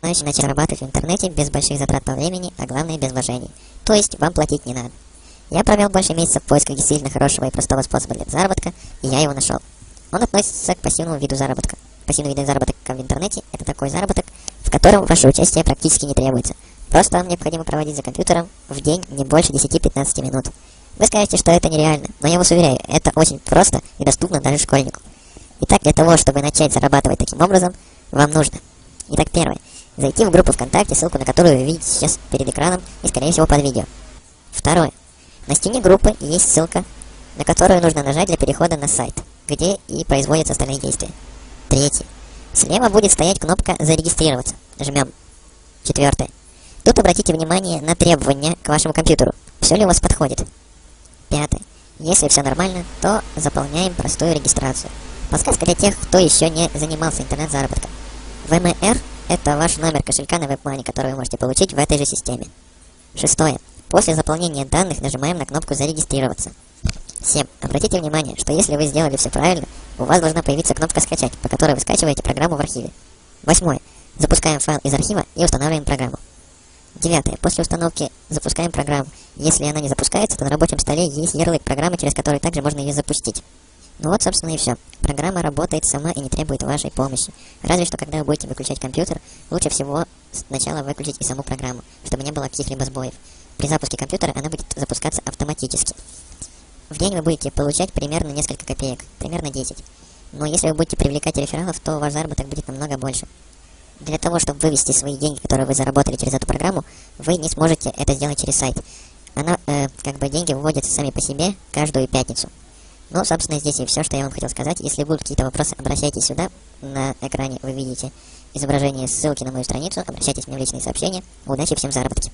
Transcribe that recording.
начать зарабатывать в интернете без больших затрат по времени, а главное без вложений. То есть вам платить не надо. Я провел больше месяца в поисках действительно хорошего и простого способа для заработка, и я его нашел. Он относится к пассивному виду заработка. Пассивный вид заработка в интернете – это такой заработок, в котором ваше участие практически не требуется. Просто вам необходимо проводить за компьютером в день не больше 10-15 минут. Вы скажете, что это нереально, но я вас уверяю, это очень просто и доступно даже школьнику. Итак, для того, чтобы начать зарабатывать таким образом, вам нужно. Итак, первое. Зайти в группу ВКонтакте, ссылку на которую вы видите сейчас перед экраном и, скорее всего, под видео. Второе. На стене группы есть ссылка, на которую нужно нажать для перехода на сайт, где и производятся остальные действия. Третье. Слева будет стоять кнопка «Зарегистрироваться». Жмем. Четвертое. Тут обратите внимание на требования к вашему компьютеру. Все ли у вас подходит? Пятое. Если все нормально, то заполняем простую регистрацию. Подсказка для тех, кто еще не занимался интернет-заработком. ВМР – это ваш номер кошелька на WebMoney, который вы можете получить в этой же системе. Шестое. После заполнения данных нажимаем на кнопку «Зарегистрироваться». 7. Обратите внимание, что если вы сделали все правильно, у вас должна появиться кнопка «Скачать», по которой вы скачиваете программу в архиве. 8. Запускаем файл из архива и устанавливаем программу. 9. После установки запускаем программу. Если она не запускается, то на рабочем столе есть ярлык программы, через который также можно ее запустить. Ну вот, собственно, и все. Программа работает сама и не требует вашей помощи. Разве что, когда вы будете выключать компьютер, лучше всего сначала выключить и саму программу, чтобы не было каких-либо сбоев. При запуске компьютера она будет запускаться автоматически. В день вы будете получать примерно несколько копеек, примерно 10. Но если вы будете привлекать рефералов, то ваш заработок будет намного больше. Для того, чтобы вывести свои деньги, которые вы заработали через эту программу, вы не сможете это сделать через сайт. Деньги выводятся сами по себе каждую пятницу. Ну, собственно, здесь и все, что я вам хотел сказать. Если будут какие-то вопросы, обращайтесь сюда. На экране вы видите изображение ссылки на мою страницу. Обращайтесь мне в личные сообщения. Удачи всем в заработке.